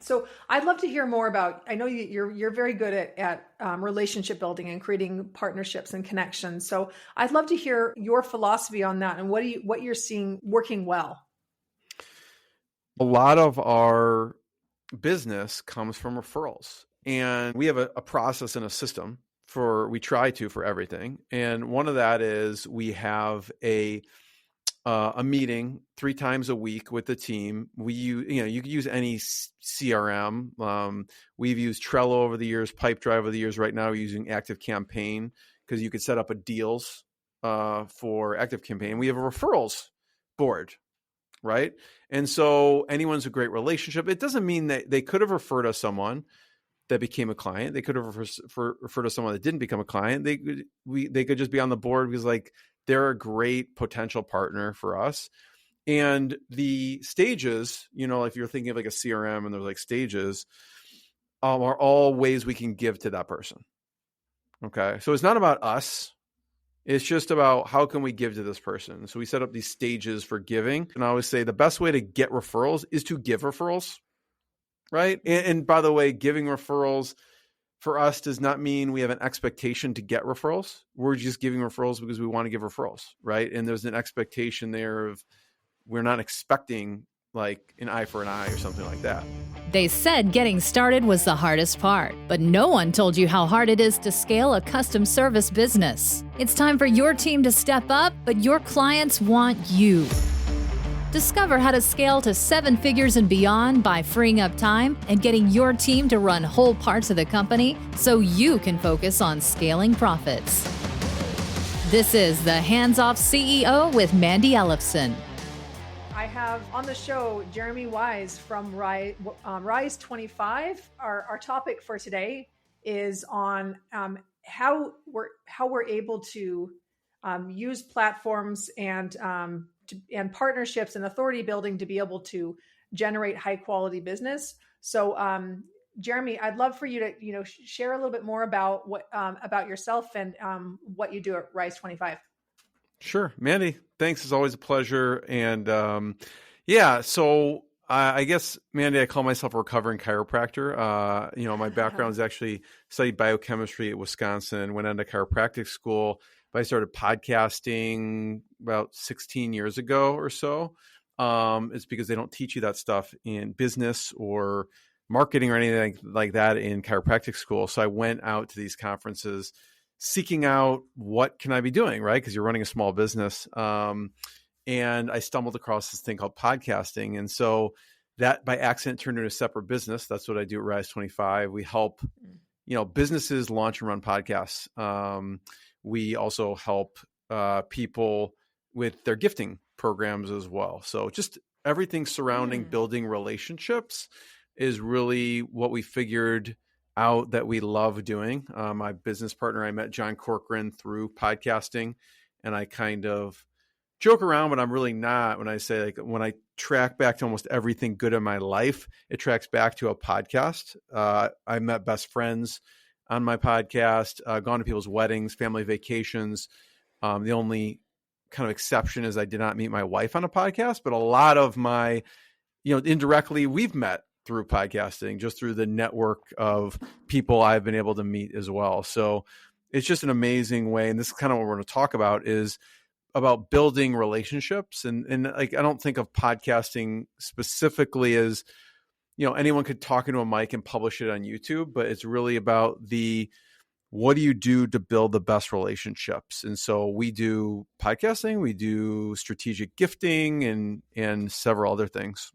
So I'd love to hear more about, I know you're very good at relationship building and creating partnerships and connections. So I'd love to hear your philosophy on that and what you're seeing working well. A lot of our business comes from referrals, and we have a process and a system we try to for everything. And one of that is we have a meeting 3 times a week with the team. We use, you can use any CRM. We've used Trello over the years, Pipedrive over the years. Right now, we're using Active Campaign because you could set up a deals for Active Campaign. We have a referrals board, right? And so anyone's a great relationship. It doesn't mean that they could have referred us someone that became a client. They could have referred to someone that didn't become a client. They could just be on the board because they're a great potential partner for us. And the stages, if you're thinking of like a CRM and there's like stages, are all ways we can give to that person. Okay. So it's not about us. It's just about how can we give to this person. So we set up these stages for giving. And I always say the best way to get referrals is to give referrals. Right. And by the way, giving referrals for us does not mean we have an expectation to get referrals. We're just giving referrals because we want to give referrals. Right. And there's an expectation there of we're not expecting like an eye for an eye or something like that. They said getting started was the hardest part, but no one told you how hard it is to scale a custom service business. It's time for your team to step up, but your clients want you. Discover how to scale to 7 figures and beyond by freeing up time and getting your team to run whole parts of the company so you can focus on scaling profits. This is the Hands Off CEO with Mandi Ellefson. I have on the show Jeremy Weisz from Rise 25. Our topic for today is on how we're able to use platforms and partnerships and authority building to be able to generate high quality business. So, Jeremy, I'd love for you to share a little bit more about what about yourself and what you do at Rise 25. Sure, Mandi. Thanks. It's always a pleasure. And so I guess, Mandi, I call myself a recovering chiropractor. My background is actually studied biochemistry at Wisconsin, went into chiropractic school. But I started podcasting about 16 years ago or so. It's because they don't teach you that stuff in business or marketing or anything like that in chiropractic school. So I went out to these conferences seeking out what can I be doing, right? Because you're running a small business. And I stumbled across this thing called podcasting. And so that by accident turned into a separate business. That's what I do at Rise 25. We help, businesses launch and run podcasts. We also help people with their gifting programs as well. So just everything surrounding building relationships is really what we figured out that we love doing. My business partner, I met John Corcoran through podcasting, and I kind of joke around, but I'm really not. When I say when I track back to almost everything good in my life, it tracks back to a podcast. I met best friends on my podcast, gone to people's weddings, family vacations. The only kind of exception is I did not meet my wife on a podcast, but a lot of my, indirectly we've met through podcasting, just through the network of people I've been able to meet as well. So it's just an amazing way. And this is kind of what we're going to talk about is about building relationships. And I don't think of podcasting specifically as, anyone could talk into a mic and publish it on YouTube, but it's really about what do you do to build the best relationships? And so we do podcasting, we do strategic gifting and several other things.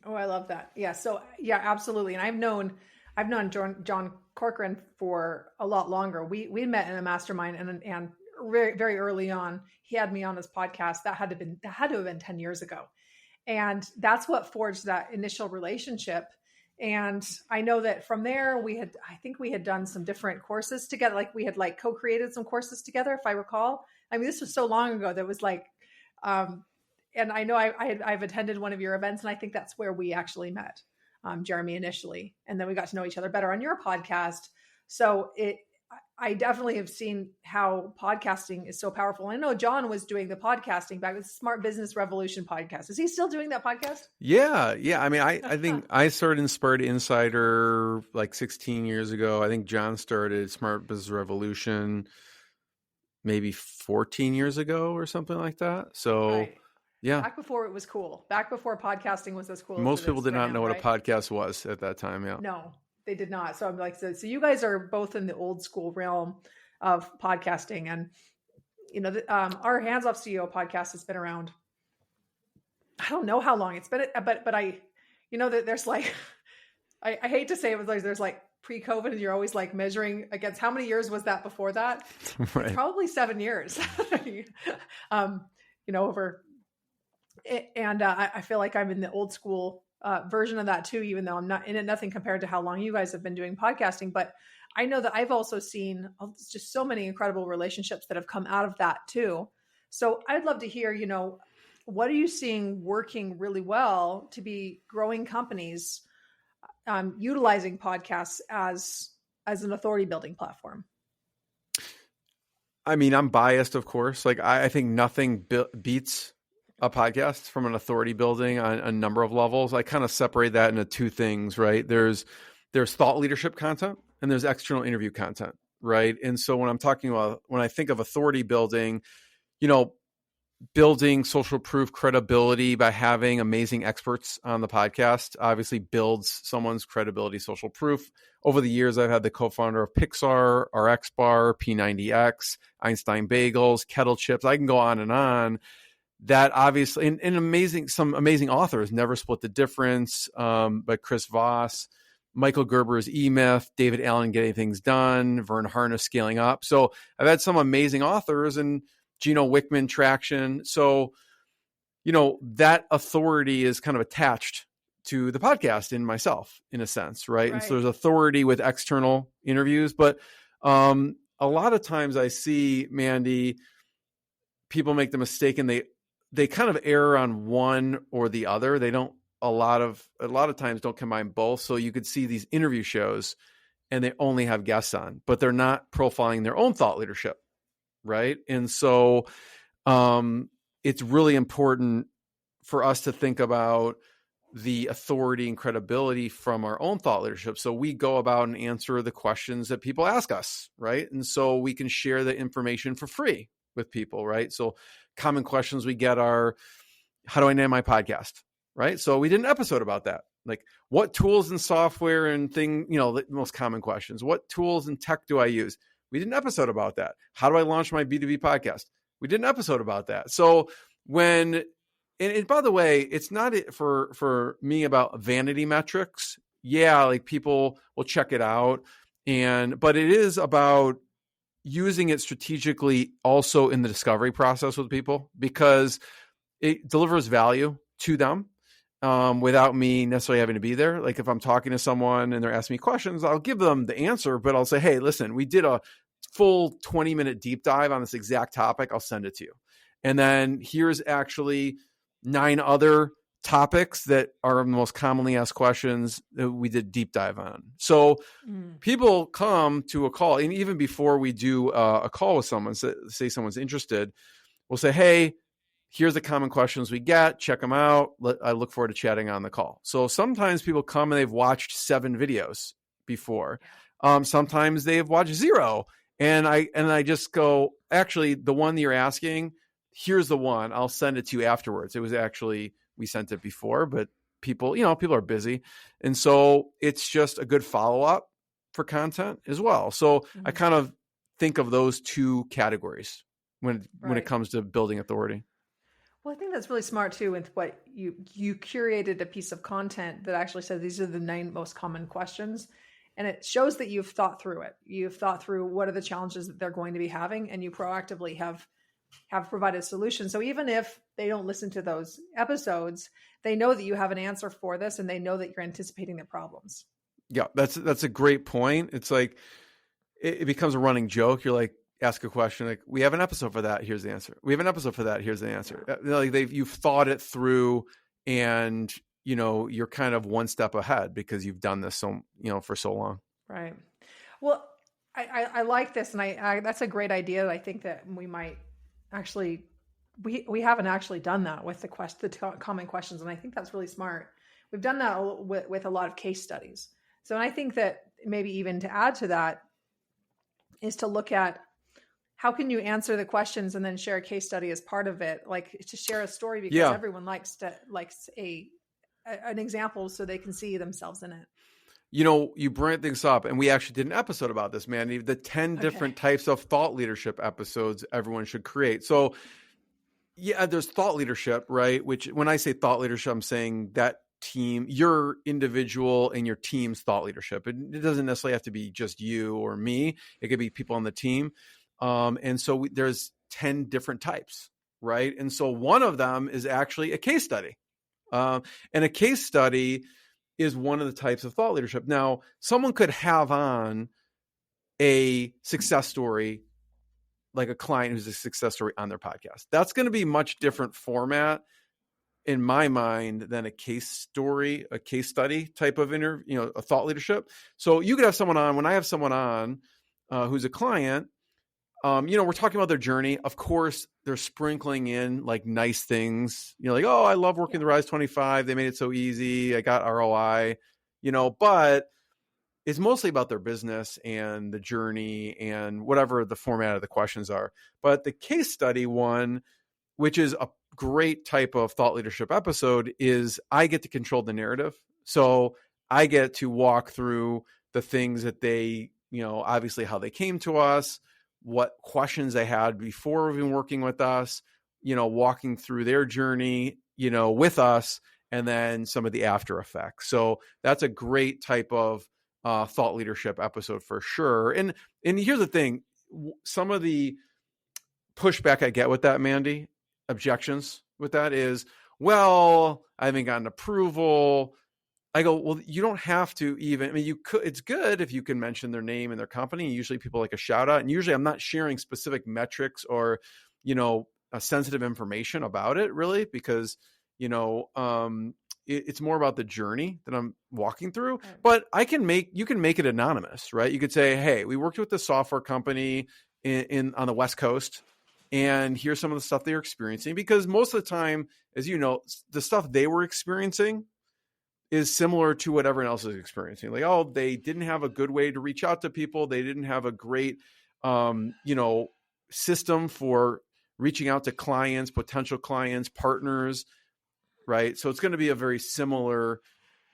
Oh, I love that. Yeah. So yeah, absolutely. And I've known John Corcoran for a lot longer. We met in a mastermind and very, very early on, he had me on his podcast. That had to have been 10 years ago. And that's what forged that initial relationship. And I know that from there I think we had done some different courses together. Like we had co-created some courses together, if I recall. I mean, this was so long ago that was and I know I've attended one of your events, and I think that's where we actually met, Jeremy, initially. And then we got to know each other better on your podcast. So I definitely have seen how podcasting is so powerful. I know John was doing the podcasting back with Smart Business Revolution podcast. Is he still doing that podcast? Yeah. I mean, I think I started Inspired Insider like 16 years ago. I think John started Smart Business Revolution maybe 14 years ago or something like that. So, Right. yeah. Back before it was cool. Back before podcasting was as cool. Most as people did not know what right? a podcast was at that time. Yeah. No, they did not. So I'm like, so you guys are both in the old school realm of podcasting, and our Hands Off CEO podcast has been around. I don't know how long it's been, but I, that there's like, I hate to say it, but there's like pre-COVID, and you're always like measuring against how many years was that before that? Right. Probably 7 years. Over. And I feel like I'm in the old school version of that too, even though I'm not in it, nothing compared to how long you guys have been doing podcasting. But I know that I've also seen just so many incredible relationships that have come out of that too. So I'd love to hear, what are you seeing working really well to be growing companies utilizing podcasts as an authority building platform? I mean, I'm biased, of course. Like I think nothing beats a podcast from an authority building on a number of levels. I kind of separate that into two things, right? There's thought leadership content and there's external interview content, right? And so when I think of authority building, building social proof credibility by having amazing experts on the podcast obviously builds someone's credibility, social proof. Over the years, I've had the co-founder of Pixar, RX Bar, P90X, Einstein Bagels, Kettle Chips. I can go on and on. That obviously, and some amazing authors, Never Split the Difference, by Chris Voss, Michael Gerber's E-Myth, David Allen, Getting Things Done, Vern Harness, Scaling Up. So I've had some amazing authors, and Gino Wickman, Traction. So, that authority is kind of attached to the podcast in myself, in a sense, right? And so there's authority with external interviews, but a lot of times I see, Mandi, people make the mistake and they kind of err on one or the other. They don't a lot of times don't combine both. So you could see these interview shows and they only have guests on, but they're not profiling their own thought leadership. Right. And so it's really important for us to think about the authority and credibility from our own thought leadership. So we go about and answer the questions that people ask us. Right. And so we can share the information for free with people. Right. So common questions we get are, how do I name my podcast? Right. So we did an episode about that. Like, what tools and software and the most common questions, what tools and tech do I use? We did an episode about that. How do I launch my B2B podcast? We did an episode about that. So and by the way, it's not for me about vanity metrics. Yeah, like people will check it out. But it is about using it strategically also in the discovery process with people, because it delivers value to them without me necessarily having to be there. Like if I'm talking to someone and they're asking me questions, I'll give them the answer, but I'll say, hey, listen, we did a full 20-minute deep dive on this exact topic. I'll send it to you. And then here's actually 9 other topics that are the most commonly asked questions that we did deep dive on. So people come to a call, and even before we do a call with someone, say someone's interested, we'll say, hey, here's the common questions we get. Check them out. I look forward to chatting on the call. So sometimes people come and they've watched 7 videos before. Sometimes they've watched 0. And I just go, actually, the one that you're asking, here's the one. I'll send it to you afterwards. It was actually, we sent it before, but people are busy. And so it's just a good follow-up for content as well. So I kind of think of those 2 categories when it comes to building authority. Well, I think that's really smart too. With what you curated a piece of content that actually said these are the 9 most common questions, and it shows that you've thought through it. You've thought through what are the challenges that they're going to be having, and you proactively have provided solutions. So even if they don't listen to those episodes, they know that you have an answer for this, and they know that you're anticipating their problems. Yeah, that's a great point. It's like it becomes a running joke. You're like, ask a question like, we have an episode for that, here's the answer. We have an episode for that, here's the answer. Like you've thought it through, and you're kind of one step ahead because you've done this for so long. Right. Well, I like this, and I that's a great idea. I think that we might actually we haven't actually done that with the common questions, and I think that's really smart. We've done that with a lot of case studies. So, and I think that maybe even to add to that is to look at how can you answer the questions and then share a case study as part of it, like to share a story, because everyone likes an example so they can see themselves in it. You bring things up, and we actually did an episode about this, Mandy, the 10 different types of thought leadership episodes everyone should create. So yeah, there's thought leadership, right? Which when I say thought leadership, I'm saying that team, your individual and your team's thought leadership. It doesn't necessarily have to be just you or me. It could be people on the team. And so there's 10 different types, right? And so one of them is actually a case study. And a case study is one of the types of thought leadership. Now, someone could have on a success story, like a client who's a success story on their podcast. That's going to be much different format in my mind than a case story, a case study type of interview, a thought leadership. So you could have someone on, when I have someone on who's a client, we're talking about their journey. Of course, they're sprinkling in like nice things, like, oh, I love working the Rise 25. They made it so easy. I got ROI, but it's mostly about their business and the journey and whatever the format of the questions are. But the case study one, which is a great type of thought leadership episode, is I get to control the narrative. So I get to walk through the things that they, obviously how they came to us, what questions they had before even working with us, walking through their journey, with us, and then some of the after effects. So that's a great type of thought leadership episode for sure. And here's the thing, some of the pushback I get with that, Mandy, objections with that is, well, I haven't gotten approval. I go, well, you don't have to even, you could, it's good if you can mention their name and their company. Usually people like a shout out. And usually I'm not sharing specific metrics or, sensitive information about it really, because, it's more about the journey that I'm walking through, but you can make it anonymous, right? You could say, hey, we worked with this software company on the West Coast, and here's some of the stuff they're experiencing, because most of the time, as you know, the stuff they were experiencing is similar to what everyone else is experiencing. Like, oh, they didn't have a good way to reach out to people. They didn't have a great, system for reaching out to clients, potential clients, partners, right? So it's going to be a very similar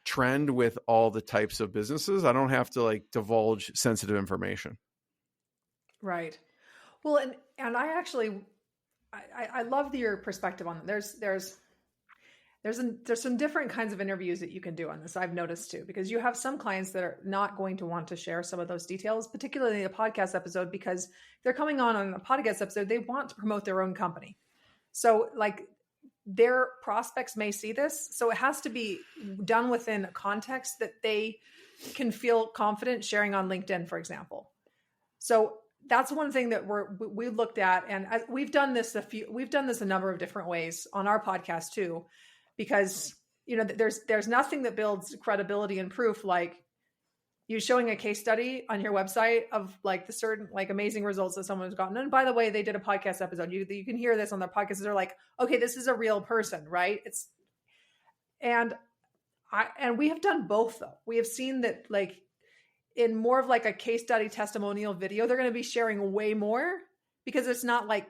trend with all the types of businesses. I don't have to divulge sensitive information. Right. Well, and I actually, I love your perspective on that. There's some different kinds of interviews that you can do on this, I've noticed too, because you have some clients that are not going to want to share some of those details, particularly in a podcast episode, because they're coming on a podcast episode, they want to promote their own company. So their prospects may see this. So it has to be done within a context that they can feel confident sharing on LinkedIn, for example. So that's one thing that we looked at, and we've done this a number of different ways on our podcast too, because there's nothing that builds credibility and proof like you showing a case study on your website of the certain amazing results that someone has gotten. And by the way, they did a podcast episode. You can hear this on their podcast. They're like, okay, this is a real person, right? And we have done both though. We have seen that in more of a case study testimonial video, they're going to be sharing way more, because it's not going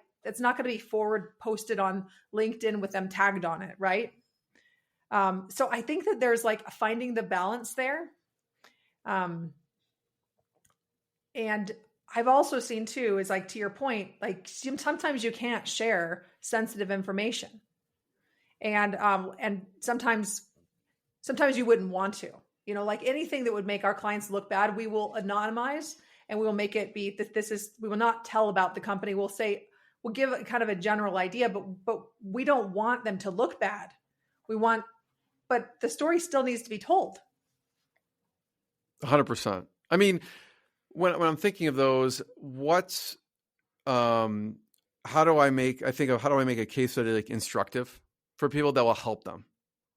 to be forward posted on LinkedIn with them tagged on it. Right. So I think that there's finding the balance there. And I've also seen too, is to your point, sometimes you can't share sensitive information, and sometimes you wouldn't want to, anything that would make our clients look bad, we will anonymize, and we will make it be that we will not tell about the company. We'll give it kind of a general idea, but we don't want them to look bad. But the story still needs to be told. 100%. I mean, when I'm thinking of those, how do I make a case study instructive for people that will help them?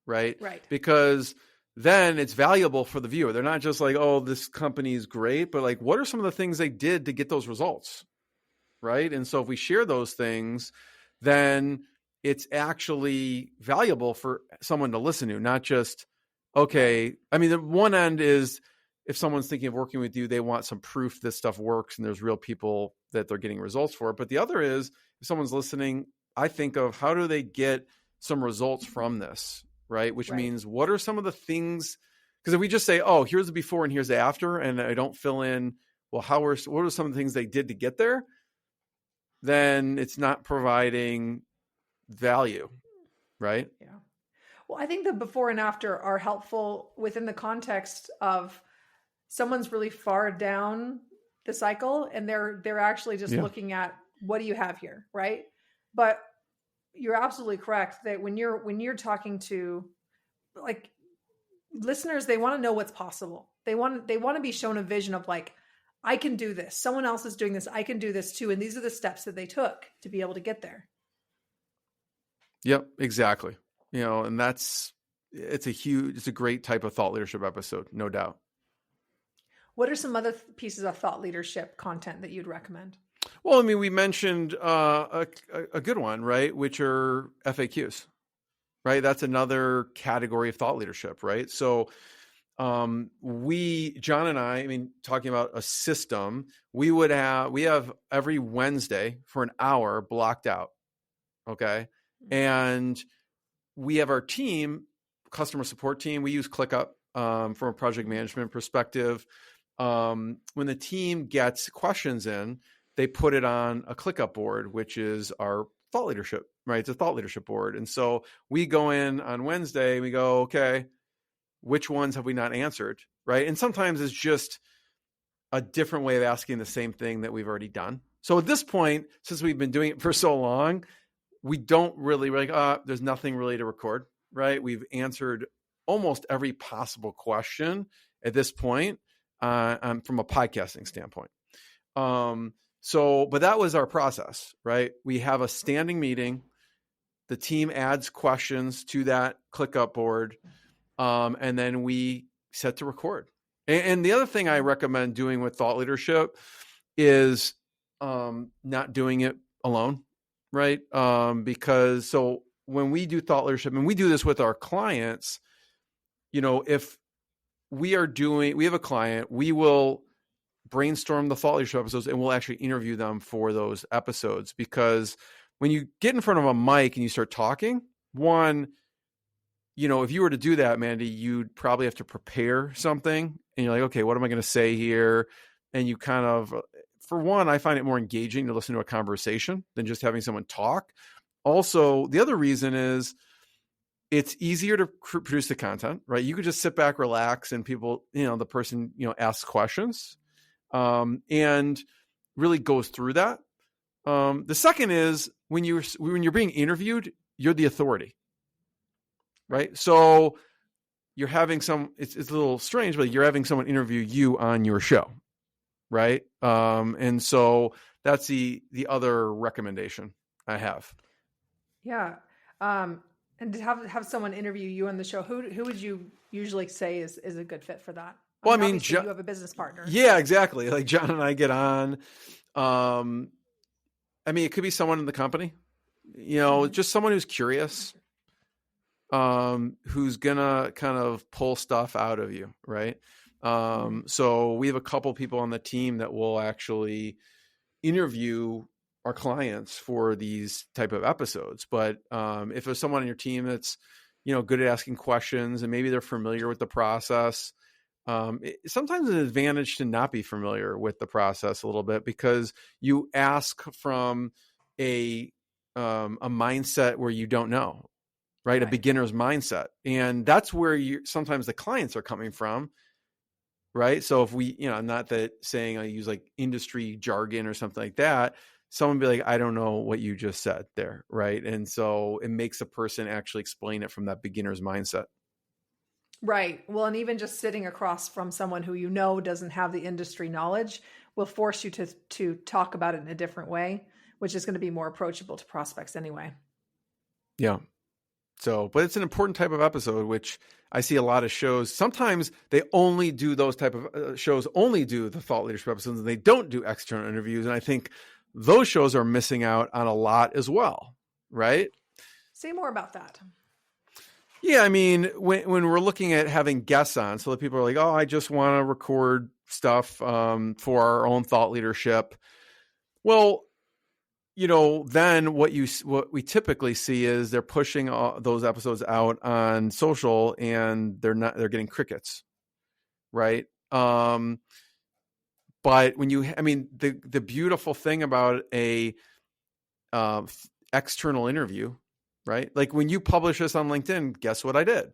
Right. Right. Because then it's valuable for the viewer. They're not just like, oh, this company is great, but like, what are some of the things they did to get those results? Right. And so if we share those things, then it's actually valuable for someone to listen to, not just, okay. I mean, the one end is if someone's thinking of working with you, they want some proof this stuff works and there's real people that they're getting results for. But the other is if someone's listening, I think of how do they get some results from this, right? Which means what are some of the things, because if we just say, oh, here's the before and here's the after, and I don't fill in, well, what are some of the things they did to get there? Then it's not providing value, right? Yeah. Well, I think the before and after are helpful within the context of someone's really far down the cycle and they're actually just looking at what do you have here, right? But you're absolutely correct that when you're talking to like listeners, they want to know what's possible. They want to be shown a vision of like, I can do this. Someone else is doing this. I can do this too. And these are the steps that they took to be able to get there. Yep, exactly. And it's a great type of thought leadership episode, no doubt. What are some other pieces of thought leadership content that you'd recommend? Well, I mean, we mentioned a good one, right? Which are FAQs, right? That's another category of thought leadership, right? So John and I mean, talking about a system, we have every Wednesday for an hour blocked out. Okay. And we have our team, customer support team. We use ClickUp from a project management perspective. When the team gets questions in, they put it on a ClickUp board, which is our thought leadership, right? It's a thought leadership board. And so we go in on Wednesday, we go, okay, which ones have we not answered, right? And sometimes it's just a different way of asking the same thing that we've already done. So at this point, since we've been doing it for so long, we don't really there's nothing really to record, right? We've answered almost every possible question at this point from a podcasting standpoint. But that was our process, right? We have a standing meeting. The team adds questions to that ClickUp board. And then we set to record. And the other thing I recommend doing with thought leadership is not doing it alone, right? Because so when we do thought leadership, and we do this with our clients, if we have a client, we will brainstorm the thought leadership episodes and we'll actually interview them for those episodes. Because when you get in front of a mic and you start talking, one, if you were to do that, Mandi, you'd probably have to prepare something and you're like, okay, what am I going to say here? And you kind of, for one, I find it more engaging to listen to a conversation than just having someone talk. Also, the other reason is it's easier to produce the content, right? You could just sit back, relax, and people, the person, asks questions and really goes through that. The second is when you're being interviewed, you're the authority. Right. So you're having it's a little strange, but you're having someone interview you on your show. Right. And so that's the other recommendation I have. Yeah. And to have someone interview you on the show, who would you usually say is a good fit for that? Well, I mean, you have a business partner. Yeah, exactly. Like John and I get on. I mean, it could be someone in the company, just someone who's curious. Who's gonna kind of pull stuff out of you, right? So we have a couple people on the team that will actually interview our clients for these type of episodes. But if there's someone on your team that's, good at asking questions and maybe they're familiar with the process, sometimes it's an advantage to not be familiar with the process a little bit because you ask from a mindset where you don't know. Right. A beginner's mindset. And that's where sometimes the clients are coming from. Right. So if we, not that saying I use like industry jargon or something like that, someone be like, I don't know what you just said there. Right. And so it makes a person actually explain it from that beginner's mindset. Right. Well, and even just sitting across from someone who doesn't have the industry knowledge will force you to talk about it in a different way, which is going to be more approachable to prospects anyway. Yeah. So, but it's an important type of episode, which I see a lot of shows. Sometimes they only do those type of shows, only do the thought leadership episodes, and they don't do external interviews. And I think those shows are missing out on a lot as well, right? Say more about that. Yeah, I mean, when we're looking at having guests on, so that people are like, oh, I just want to record stuff for our own thought leadership. Well, then what we typically see is they're pushing those episodes out on social, and they're getting crickets, right? But when the beautiful thing about a external interview, right? Like when you publish this on LinkedIn, guess what I did?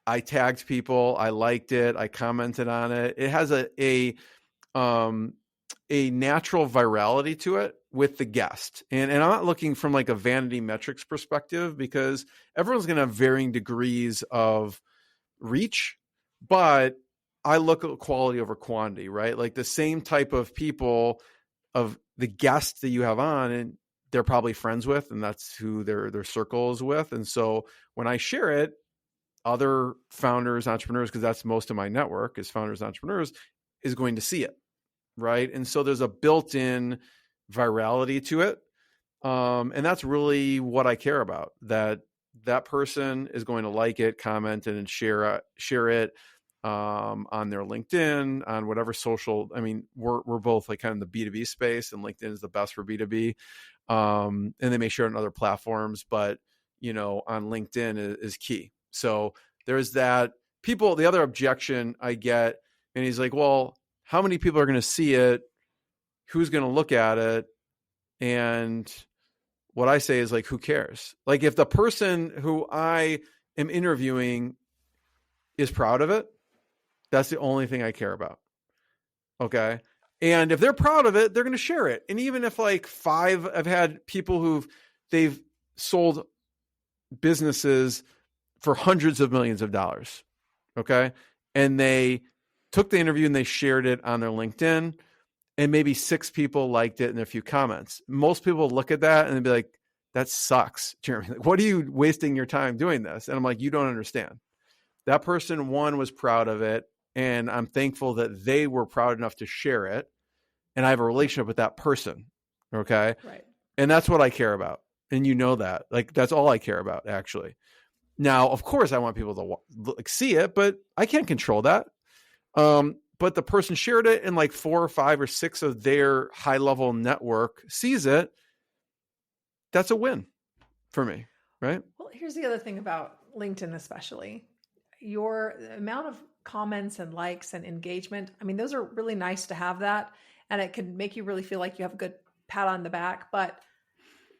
I tagged people. I liked it. I commented on it. It has a natural virality to it with the guest. And I'm not looking from like a vanity metrics perspective, because everyone's going to have varying degrees of reach, but I look at quality over quantity, right? Like the same type of people of the guests that you have on, and they're probably friends with, and that's who their circle is with. And so when I share it, other founders, entrepreneurs, because that's most of my network is founders, entrepreneurs, is going to see it, right? And so there's a built-in virality to it. And that's really what I care about, that person is going to like it, comment it, and share it on their LinkedIn, on whatever social. I mean, we're both like kind of in the B2B space, and LinkedIn is the best for B2B. And they may share it on other platforms, but on LinkedIn is key. So there's that. The other objection I get, and he's like, well, how many people are going to see it? Who's going to look at it? And what I say is like, who cares? Like if the person who I am interviewing is proud of it, that's the only thing I care about. Okay. And if they're proud of it, they're going to share it. And even if like I've had people they've sold businesses for hundreds of millions of dollars. Okay. And they took the interview and they shared it on their LinkedIn, and maybe 6 people liked it and a few comments. Most people look at that and they'd be like, that sucks, Jeremy. Like, what are you wasting your time doing this? And I'm like, you don't understand. That person, one, was proud of it, and I'm thankful that they were proud enough to share it. And I have a relationship with that person. Okay. Right. And that's what I care about. And that, like, that's all I care about, actually. Now, of course, I want people to see it, but I can't control that. But the person shared it, and like 4 or 5 or 6 of their high level network sees it. That's a win for me. Right. Well, here's the other thing about LinkedIn, especially your amount of comments and likes and engagement. I mean, those are really nice to have that, and it can make you really feel like you have a good pat on the back. But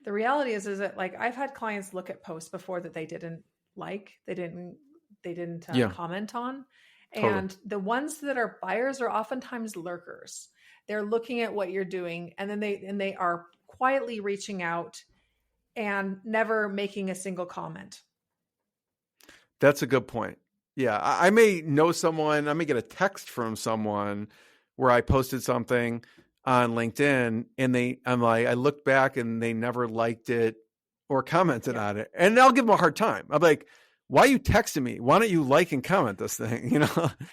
the reality is that like I've had clients look at posts before that they didn't like, they didn't comment on. Totally. And the ones that are buyers are oftentimes lurkers. They're looking at what you're doing, and then they are quietly reaching out and never making a single comment. That's a good point. Yeah. I may know someone, I may get a text from someone where I posted something on LinkedIn, and I looked back and they never liked it or commented on it. And I'll give them a hard time. I'm like, why are you texting me? Why don't you like and comment this thing,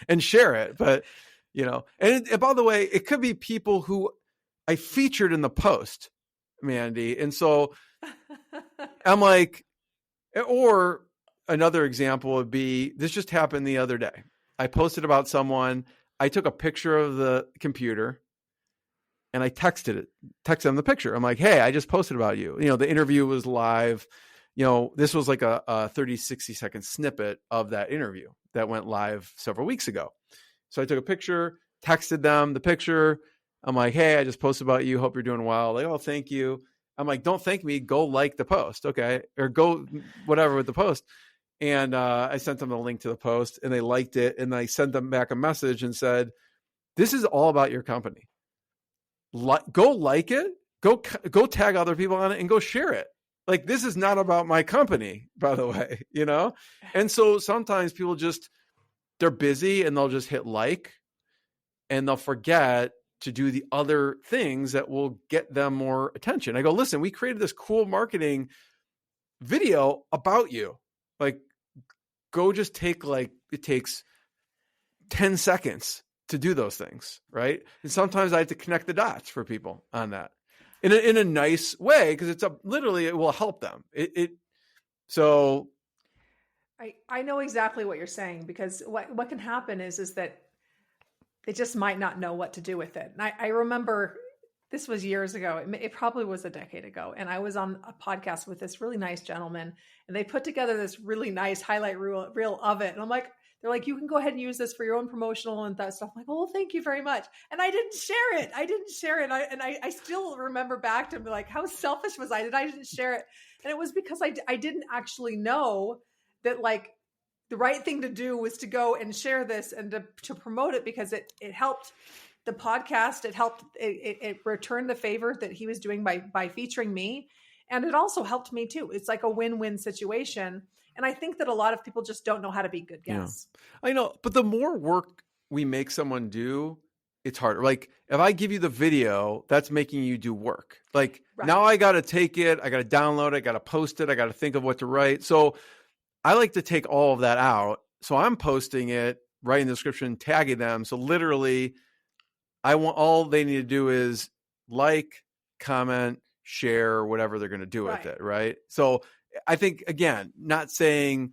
and share it? But, and by the way, it could be people who I featured in the post, Mandi. And so I'm like, or another example would be, this just happened the other day. I posted about someone. I took a picture of the computer and I texted them the picture. I'm like, hey, I just posted about you. The interview was live. This was like a 30, 60 second snippet of that interview that went live several weeks ago. So I took a picture, texted them the picture. I'm like, hey, I just posted about you. Hope you're doing well. Like, oh, thank you. I'm like, don't thank me. Go like the post. Okay. Or go whatever with the post. And I sent them a link to the post, and they liked it. And I sent them back a message and said, this is all about your company. Go like it, go tag other people on it, and go share it. Like, this is not about my company, by the way, And so sometimes people they're busy and they'll just hit like, and they'll forget to do the other things that will get them more attention. I go, listen, we created this cool marketing video about you. Like, go just take it takes 10 seconds to do those things, right? And sometimes I have to connect the dots for people on that in a nice way, because literally it will help them. So I know exactly what you're saying, because what can happen is that they just might not know what to do with it. And I remember this was years ago. It probably was a decade ago. And I was on a podcast with this really nice gentleman, and they put together this really nice highlight reel of it. And they're like, you can go ahead and use this for your own promotional and that stuff. I'm like, oh, well, thank you very much. And I didn't share it. I still remember back to like, how selfish was I that I didn't share it? And it was because I didn't actually know that like the right thing to do was to go and share this and to promote it, because it helped the podcast. It returned the favor that he was doing by featuring me. And it also helped me too. It's like a win-win situation. And I think that a lot of people just don't know how to be good guests. Yeah. I know, but the more work we make someone do, it's harder. Like if I give you the video, that's making you do work. Like now I got to take it, I got to download it, I got to post it, I got to think of what to write. So I like to take all of that out. So I'm posting it, writing the description, tagging them. So literally all they need to do is like, comment, share, whatever they're going to do with it. Right. So I think, again, not saying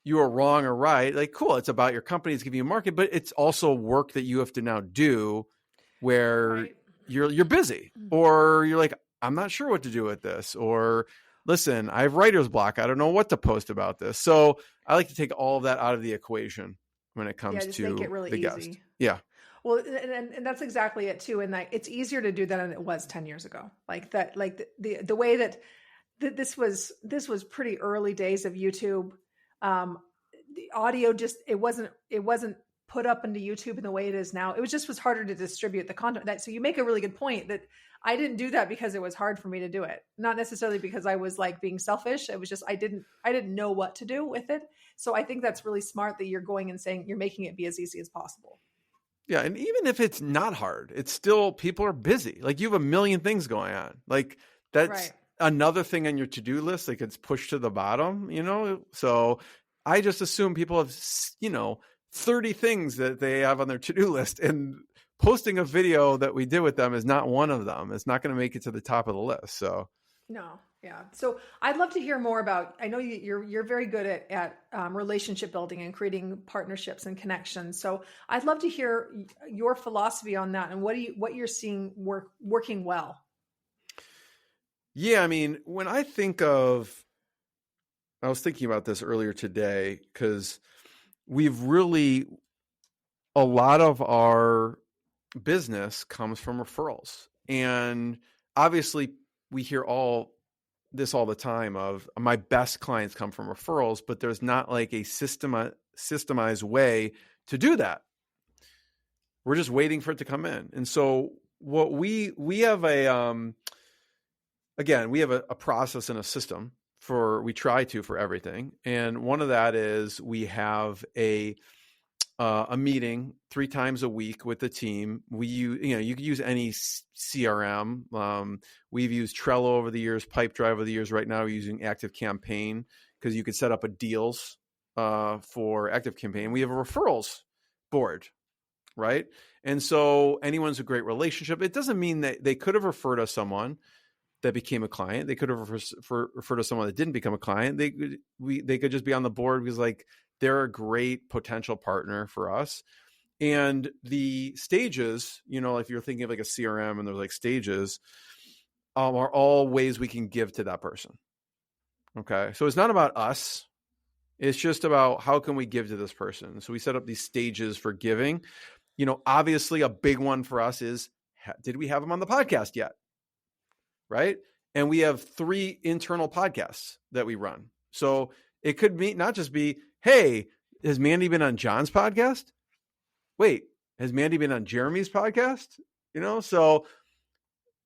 you are wrong or right. Like, cool, it's about your company, it's giving you a market, but it's also work that you have to now do where you're busy, or you're like, I'm not sure what to do with this, or listen, I have writer's block, I don't know what to post about this. So I like to take all of that out of the equation when it comes to make it really the easy. guest. Yeah. Well, and that's exactly it too. And that it's easier to do that than it was 10 years ago. Like that, like the way that this was pretty early days of YouTube. The audio it wasn't put up into YouTube in the way it is now. It was harder to distribute the content. So you make a really good point that I didn't do that because it was hard for me to do it. Not necessarily because I was like being selfish. It was just, I didn't know what to do with it. So I think that's really smart that you're going and saying you're making it be as easy as possible. Yeah. And even if it's not hard, it's still, people are busy. Like you have a million things going on. Like that's another thing on your to-do list. Like it's pushed to the bottom, So I just assume people have, 30 things that they have on their to-do list, and posting a video that we did with them is not one of them. It's not going to make it to the top of the list. So no. Yeah. So I'd love to hear more about, I know you're very good at relationship building and creating partnerships and connections. So I'd love to hear your philosophy on that and what you're seeing working well. Yeah. I mean, when I think of, I was thinking about this earlier today, because a lot of our business comes from referrals. And obviously we hear all the time of my best clients come from referrals, but there's not like a systemized way to do that. We're just waiting for it to come in. And so what we have we have a process and a system for everything. And one of that is we have a meeting 3 times a week with the team. We use, you can use any CRM. We've used Trello over the years, Pipedrive over the years. Right now we're using ActiveCampaign because you could set up a deals for ActiveCampaign. We have a referrals board, right? And so anyone's a great relationship. It doesn't mean that they could have referred us someone that became a client. They could have referred to someone that didn't become a client. They could just be on the board because like they're a great potential partner for us. And the stages, if you're thinking of like a CRM and there's like stages, are all ways we can give to that person. Okay. So it's not about us. It's just about how can we give to this person. So we set up these stages for giving. Obviously a big one for us is, did we have them on the podcast yet? Right. And we have 3 internal podcasts that we run. So it could not just be, hey, has Mandi been on John's podcast? Wait, has Mandi been on Jeremy's podcast? So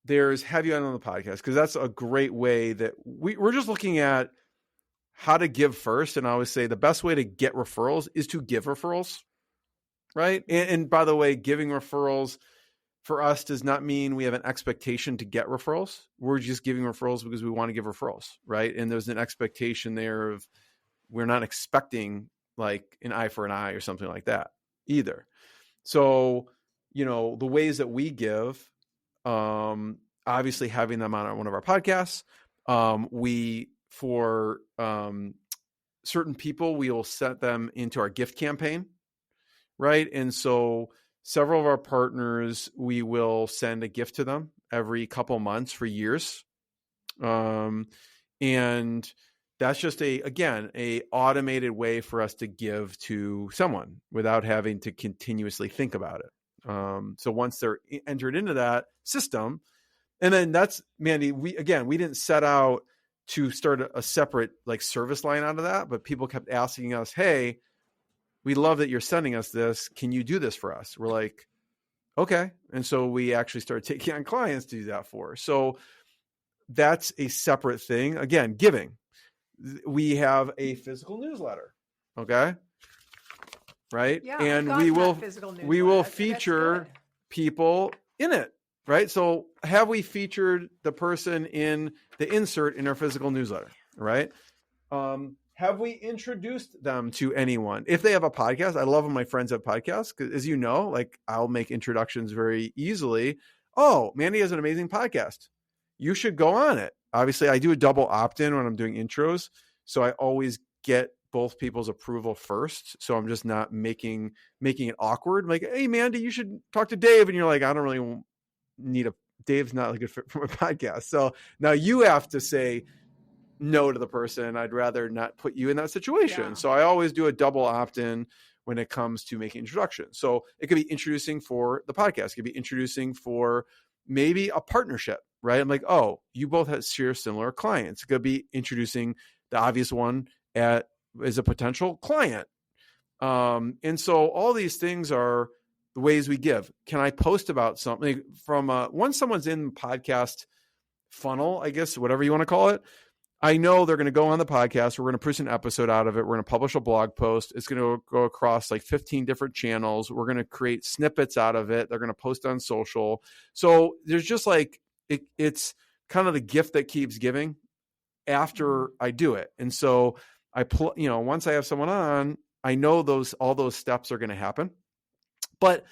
there's have you on the podcast, because that's a great way that we're just looking at how to give first. And I always say the best way to get referrals is to give referrals. Right. And by the way, giving referrals for us does not mean we have an expectation to get referrals. We're just giving referrals because we want to give referrals, right? And there's an expectation there of we're not expecting like an eye for an eye or something like that either. So, the ways that we give, obviously having them on one of our podcasts, for certain people, we will set them into our gift campaign, right? And so several of our partners, we will send a gift to them every couple months for years. And that's just a automated way for us to give to someone without having to continuously think about it. So once they're entered into that system, and then that's, Mandi, we didn't set out to start a separate like service line out of that, but people kept asking us, hey, we love that you're sending us this. Can you do this for us? We're like, okay. And so we actually started taking on clients to do that for. So that's a separate thing. Again, giving. We have a physical newsletter. Okay. Right. Yeah, and we will feature people in it. Right. So have we featured the person in the insert in our physical newsletter? Right. Have we introduced them to anyone? If they have a podcast, I love when my friends have podcasts, because as you know, like I'll make introductions very easily. Oh, Mandi has an amazing podcast. You should go on it. Obviously, I do a double opt-in when I'm doing intros. So I always get both people's approval first. So I'm just not making it awkward. Like, hey, Mandi, you should talk to Dave. And you're like, I don't really need Dave's not a good fit for my podcast. So now you have to say no to the person. I'd rather not put you in that situation. Yeah. So I always do a double opt-in when it comes to making introductions. So it could be introducing for the podcast. It could be introducing for maybe a partnership, right? I'm like, oh, you both share similar clients. It could be introducing the obvious one as a potential client. And so all these things are the ways we give. Can I post about something from once someone's in podcast funnel, I guess, whatever you want to call it, I know they're going to go on the podcast. We're going to produce an episode out of it. We're going to publish a blog post. It's going to go across like 15 different channels. We're going to create snippets out of it. They're going to post on social. So there's just like, it's kind of the gift that keeps giving after I do it. And so once I have someone on, I know all those steps are going to happen. But,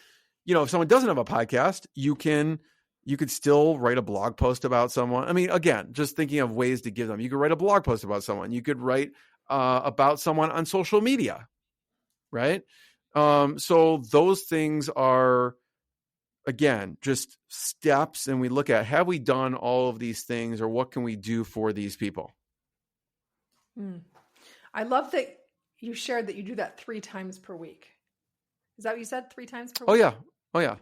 if someone doesn't have a podcast, you could still write a blog post about someone. I mean, again, just thinking of ways to give them. You could write a blog post about someone. You could write about someone on social media, right? So those things are, again, just steps. And we look at, have we done all of these things, or what can we do for these people? I love that you shared that you do that 3 times per week. Is that what you said? 3 times per week? Oh yeah.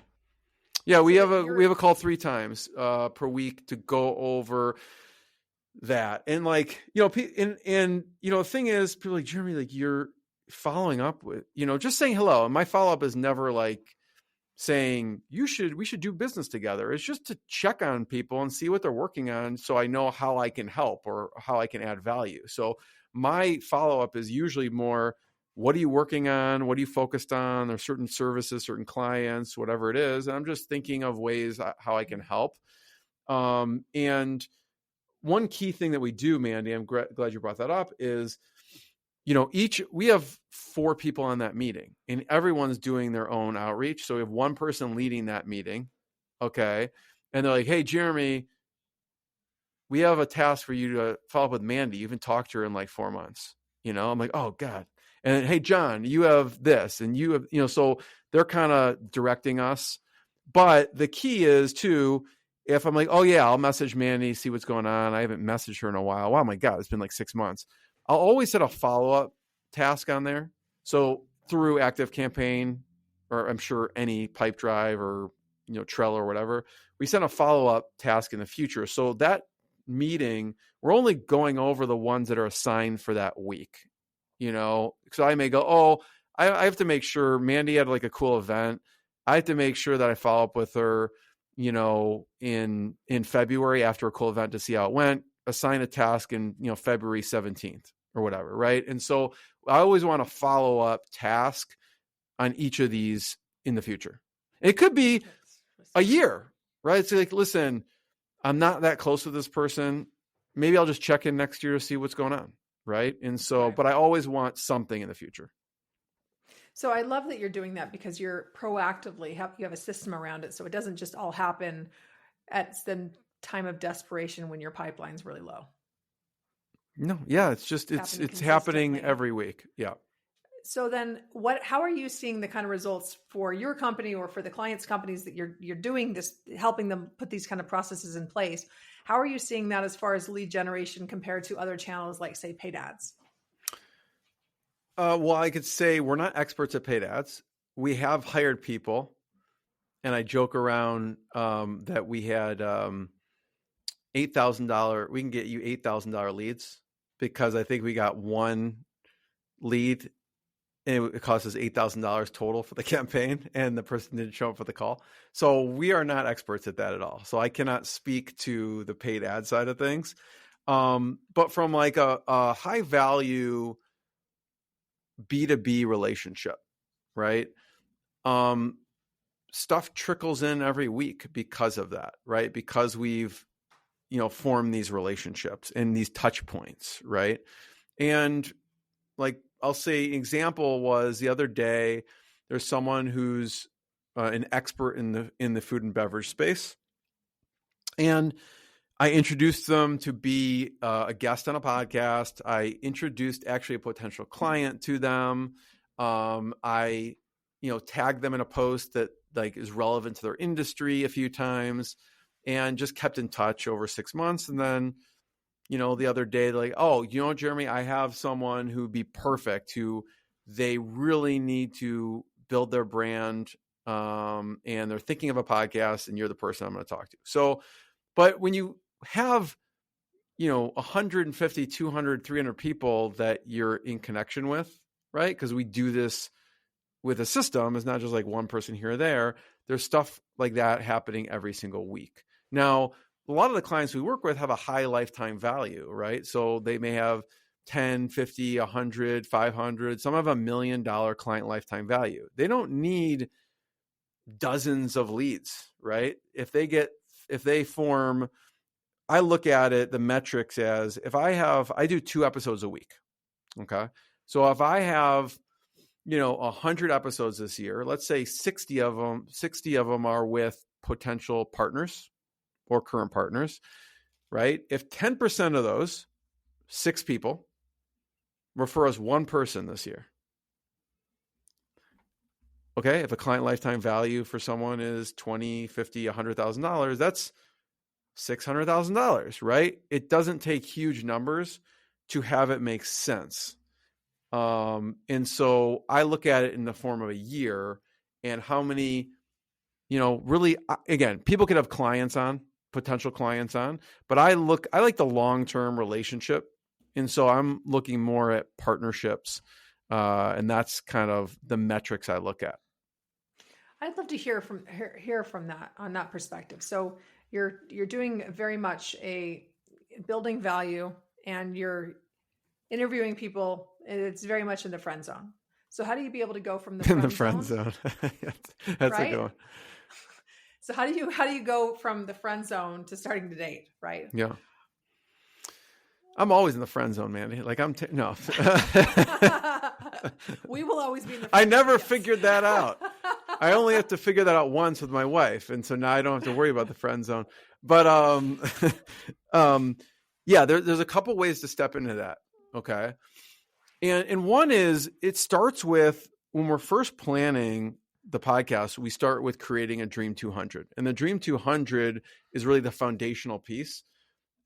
Yeah, we have a call 3 times per week to go over that. And like, the thing is, people are like, Jeremy, like you're following up with, just saying hello. And my follow-up is never like saying we should do business together. It's just to check on people and see what they're working on, so I know how I can help or how I can add value. So my follow-up is usually more, what are you working on? What are you focused on? There's certain services, certain clients, whatever it is. And I'm just thinking of ways how I can help. And one key thing that we do, Mandi, I'm glad you brought that up, is, we have 4 people on that meeting and everyone's doing their own outreach. So we have one person leading that meeting. Okay. And they're like, hey, Jeremy, we have a task for you to follow up with Mandi. You haven't talked to her in like 4 months. I'm like, oh God. And hey, John, you have this, and you have, so they're kind of directing us. But the key is too, if I'm like, oh yeah, I'll message Mandi, see what's going on. I haven't messaged her in a while. Wow, my God, it's been like 6 months. I'll always set a follow-up task on there. So through ActiveCampaign, or I'm sure any Pipedrive or, Trello or whatever, we send a follow-up task in the future. So that meeting, we're only going over the ones that are assigned for that week. So I may go, oh, I have to make sure Mandi had like a cool event. I have to make sure that I follow up with her, in February after a cool event to see how it went, assign a task in, February 17th or whatever. Right. And so I always want a follow-up task on each of these in the future. It could be a year, right? It's like, listen, I'm not that close with this person. Maybe I'll just check in next year to see what's going on. right? And so, Right. but I always want something in the future. So I love that you're doing that because you're proactively you have a system around it. So it doesn't just all happen at the time of desperation when your pipeline's really low. No, yeah, it's just, it's happening every week. Yeah. So then how are you seeing the kind of results for your company or for the clients' companies that you're doing this, helping them put these kind of processes in place? How are you seeing that as far as lead generation compared to other channels like, say, paid ads? Well, I could say we're not experts at paid ads. We have hired people, and I joke around that we had $8,000. We can get you $8,000 leads because I think we got one lead, and it cost us $8,000 total for the campaign, and the person didn't show up for the call. So we are not experts at that at all. So I cannot speak to the paid ad side of things. But from like a high value B2B relationship, right? Stuff trickles in every week because of that, right? Because we've, formed these relationships and these touch points, right? And like, I'll say example was the other day, there's someone who's an expert in the food and beverage space. And I introduced them to be a guest on a podcast. I introduced actually a potential client to them. I, tagged them in a post that like is relevant to their industry a few times, and just kept in touch over 6 months. And then, the other day, they're like, oh, Jeremy, I have someone who'd be perfect, who they really need to build their brand. And they're thinking of a podcast, and you're the person I'm going to talk to. So, but when you have, 150, 200, 300 people that you're in connection with, right? Because we do this with a system. It's not just like one person here or there. There's stuff like that happening every single week. Now, a lot of the clients we work with have a high lifetime value, right? So they may have 10, 50, 100, 500. Some have $1 million client lifetime value. They don't need dozens of leads, right? If they form, I look at it, the metrics as I do 2 episodes a week. Okay. So if I have, 100 episodes this year, let's say 60 of them are with potential partners or current partners, right? If 10% of those, 6 people, refer us 1 person this year. Okay. If a client lifetime value for someone is $20, $50, $100,000, that's $600,000, right? It doesn't take huge numbers to have it make sense. And so I look at it in the form of a year and how many, really, again, people could have potential clients on, but I like the long-term relationship. And so I'm looking more at partnerships. And that's kind of the metrics I look at. I'd love to hear from that on that perspective. So you're doing very much a building value, and you're interviewing people. It's very much in the friend zone. So how do you be able to go from the friend zone? That's right? a good one. So how do you go from the friend zone to starting to date? Right. Yeah. I'm always in the friend zone, Mandi. Like no. We will always be in the friend I never zone, yes. figured that out. I only have to figure that out once with my wife. And so now I don't have to worry about the friend zone. But yeah, there's a couple ways to step into that. Okay. And one is, it starts with, when we're first planning the podcast, we start with creating a Dream 200. And the Dream 200 is really the foundational piece.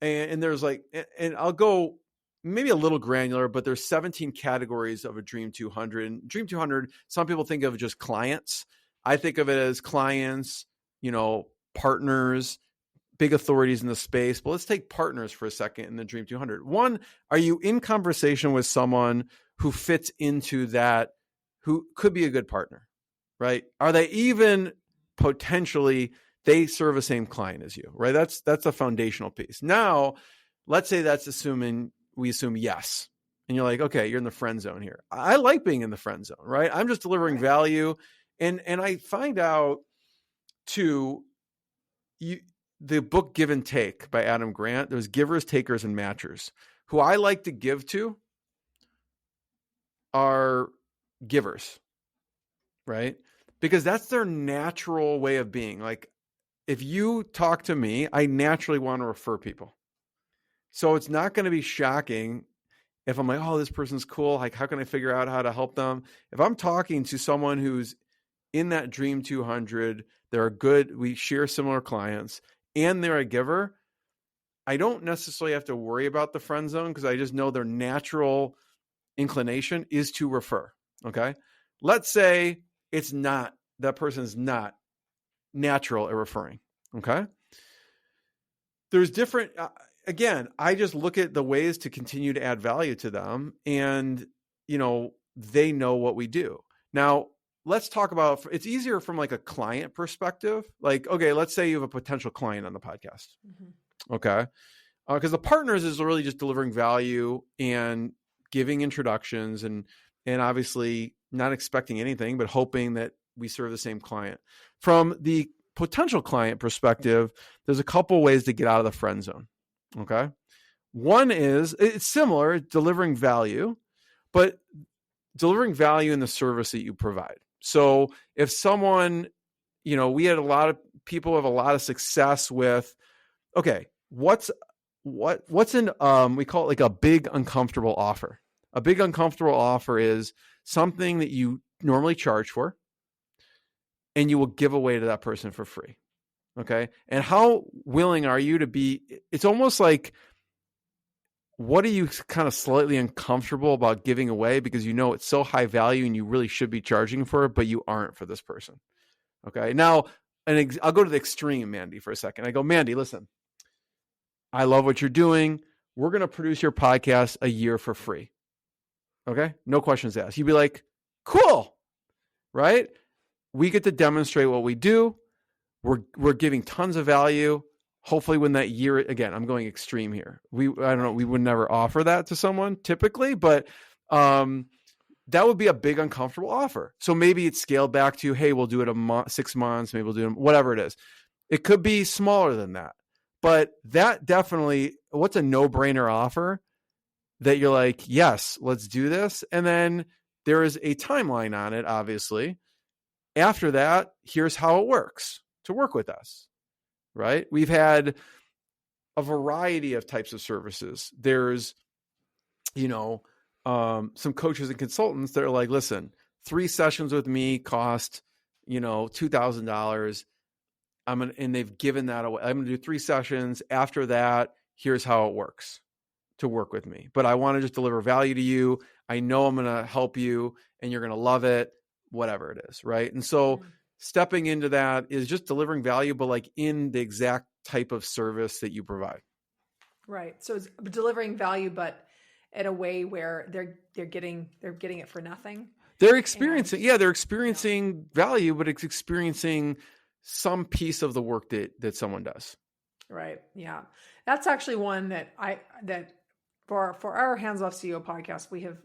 And there's and I'll go maybe a little granular, but there's 17 categories of a Dream 200. And Dream 200, some people think of just clients. I think of it as clients, partners, big authorities in the space. But let's take partners for a second in the Dream 200. One, are you in conversation with someone who fits into that, who could be a good partner, right? Are they even potentially, they serve the same client as you, right? That's a foundational piece. Now, let's say we assume yes. And you're like, okay, you're in the friend zone here. I like being in the friend zone, right? I'm just delivering value. And I find out too, the book Give and Take by Adam Grant, there's givers, takers, and matchers. Who I like to give to are givers, right? Because that's their natural way of being. Like, if you talk to me, I naturally want to refer people. So it's not going to be shocking if I'm like, oh, this person's cool. Like, how can I figure out how to help them? If I'm talking to someone who's in that Dream 200, they're good, we share similar clients, and they're a giver, I don't necessarily have to worry about the friend zone because I just know their natural inclination is to refer. Okay. Let's say that person's not natural at referring. Okay. There's different, again, I just look at the ways to continue to add value to them, and, they know what we do. Now, let's talk about, it's easier from like a client perspective. Like, okay, let's say you have a potential client on the podcast. Mm-hmm. Okay. Because the partners is really just delivering value and giving introductions and obviously not expecting anything, but hoping that we serve the same client. From the potential client perspective, there's a couple ways to get out of the friend zone. Okay. One is, it's similar, delivering value, but delivering value in the service that you provide. So if someone, we had a lot of people have a lot of success with, okay, what's in, we call it like a big uncomfortable offer. A big uncomfortable offer is something that you normally charge for and you will give away to that person for free. Okay. And how willing are you to be? It's almost like, what are you kind of slightly uncomfortable about giving away because it's so high value and you really should be charging for it, but you aren't for this person. Okay. Now, I'll go to the extreme, Mandi, for a second. I go, Mandi, listen, I love what you're doing. We're going to produce your podcast a year for free. Okay. No questions asked. You'd be like, cool. Right. We get to demonstrate what we do. We're giving tons of value. Hopefully when that year, again, I'm going extreme here. I don't know. We would never offer that to someone typically, but that would be a big uncomfortable offer. So maybe it's scaled back to, hey, we'll do it 6 months. Maybe we'll do it, whatever it is. It could be smaller than that, but that definitely, what's a no-brainer offer that you're like, yes, let's do this. And then there is a timeline on it, obviously. After that, here's how it works to work with us. Right? We've had a variety of types of services. There's, some coaches and consultants that are like, listen, 3 sessions with me cost, $2,000. And they've given that away. I'm going to do 3 sessions. After that, here's how it works to work with me. But I want to just deliver value to you. I know I'm going to help you and you're going to love it, whatever it is. Right. And so stepping into that is just delivering value, but like in the exact type of service that you provide. Right. So it's delivering value, but in a way where they're getting it for nothing. They're experiencing value, but it's experiencing some piece of the work that someone does. Right. Yeah. That's actually one that for our Hands Off CEO podcast, we have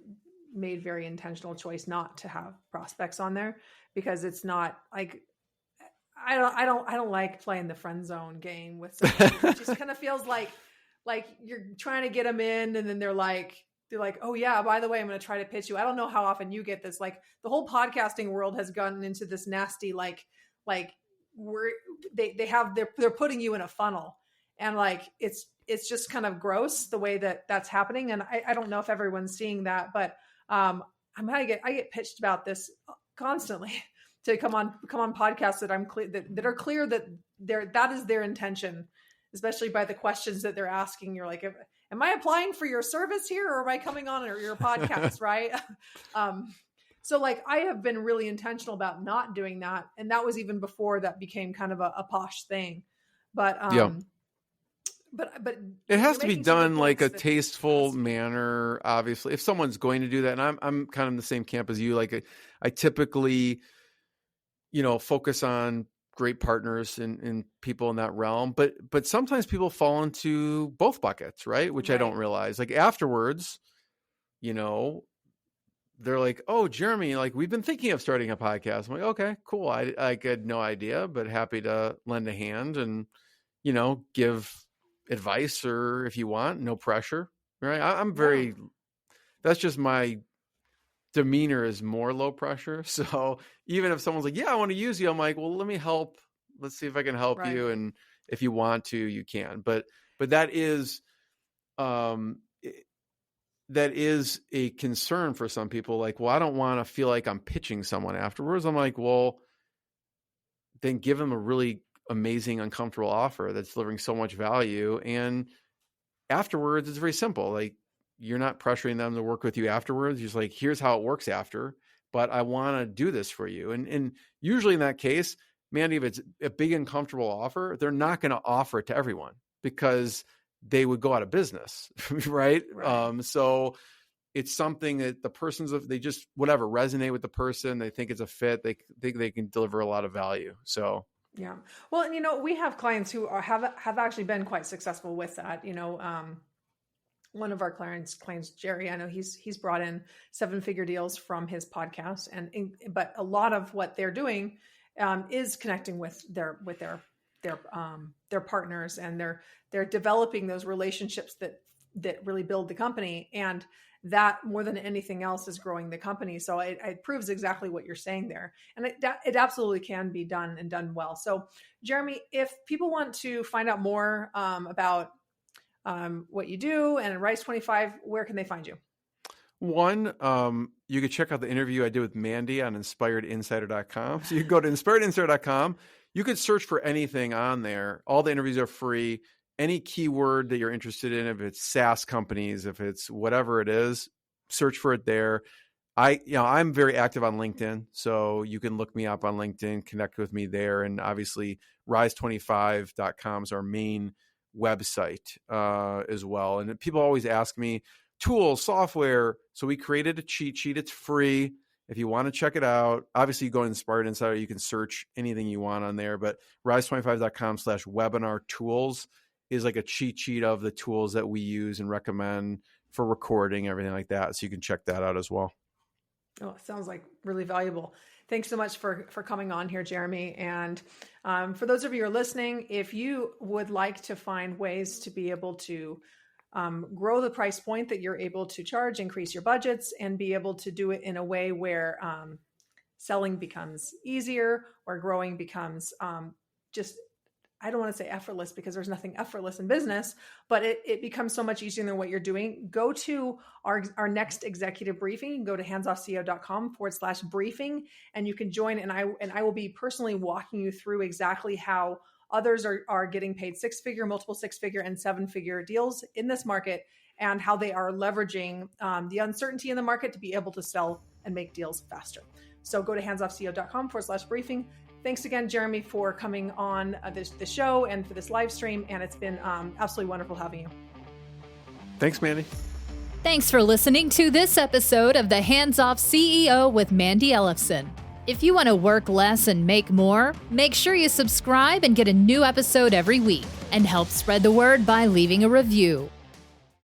made very intentional choice not to have prospects on there, because it's not like, I don't like playing the friend zone game with someone. It just kind of feels like you're trying to get them in, and then they're like, oh yeah, by the way, I'm going to try to pitch you. I don't know how often you get this. Like, the whole podcasting world has gotten into this nasty, they're putting you in a funnel, and like, it's just kind of gross the way that's happening. And I don't know if everyone's seeing that, but I get pitched about this constantly to come on podcasts that that are clear that that is their intention, especially by the questions that they're asking. You're like, am I applying for your service here, or am I coming on your podcast? Right. So like, I have been really intentional about not doing that. And that was even before that became kind of a posh thing, but it has to be done like a tasteful manner. Obviously, if someone's going to do that, and I'm kind of in the same camp as you, like I typically, focus on great partners and people in that realm, but sometimes people fall into both buckets, right? Which I don't realize. Like afterwards, they're like, oh, Jeremy, like, we've been thinking of starting a podcast. I'm like, okay, cool. I had no idea, but happy to lend a hand and, give advice, or if you want, no pressure. Right. That's just my demeanor is more low pressure. So even if someone's like, yeah, I want to use you, I'm like, well, let me help. Let's see if I can help Right. you. And if you want to, you can. But that is, that is a concern for some people. Like, well, I don't want to feel like I'm pitching someone afterwards. I'm like, well, then give them a really amazing, uncomfortable offer that's delivering so much value. And afterwards, it's very simple. Like, you're not pressuring them to work with you afterwards. You're just like, here's how it works after, but I want to do this for you. And usually in that case, Mandi, if it's a big, uncomfortable offer, they're not going to offer it to everyone because they would go out of business. Right. So it's something that the person's, they just, whatever, resonate with the person. They think it's a fit. They think they can deliver a lot of value. So. Yeah. Well, and, we have clients who have actually been quite successful with that. One of our clients, Jerry, I know he's brought in 7-figure deals from his podcast, but a lot of what they're doing is connecting with their partners, and they're developing those relationships that really build the company, and that more than anything else is growing the company. So it proves exactly what you're saying there, and it absolutely can be done and done well. So Jeremy, if people want to find out more about what you do and Rise 25, where can they find you? One, you could check out the interview I did with Mandi on inspiredinsider.com. So you go to inspiredinsider.com. You could search for anything on there. All the interviews are free. Any keyword that you're interested in, if it's SaaS companies, if it's whatever it is, search for it there. I'm very active on LinkedIn, so you can look me up on LinkedIn, connect with me there. And obviously rise25.com is our main website as well. And people always ask me, tools, software. So we created a cheat sheet. It's free. If you want to check it out, obviously you go to Inspired Insider, you can search anything you want on there, but rise25.com/webinar tools is like a cheat sheet of the tools that we use and recommend for recording, everything like that. So you can check that out as well. Oh, it sounds like really valuable. Thanks so much for coming on here, Jeremy. And for those of you who are listening, if you would like to find ways to be able to grow the price point that you're able to charge, increase your budgets, and be able to do it in a way where selling becomes easier, or growing becomes just, I don't want to say effortless, because there's nothing effortless in business, but it becomes so much easier than what you're doing. Go to our next executive briefing. You can go to handsoffceo.com/briefing, and you can join. And I will be personally walking you through exactly how others are getting paid 6-figure, multiple 6-figure, and 7-figure deals in this market, and how they are leveraging the uncertainty in the market to be able to sell and make deals faster. So go to handsoffceo.com/briefing. Thanks again, Jeremy, for coming on the show and for this live stream. And it's been absolutely wonderful having you. Thanks, Mandi. Thanks for listening to this episode of the Hands Off CEO with Mandi Ellefson. If you want to work less and make more, make sure you subscribe and get a new episode every week, and help spread the word by leaving a review.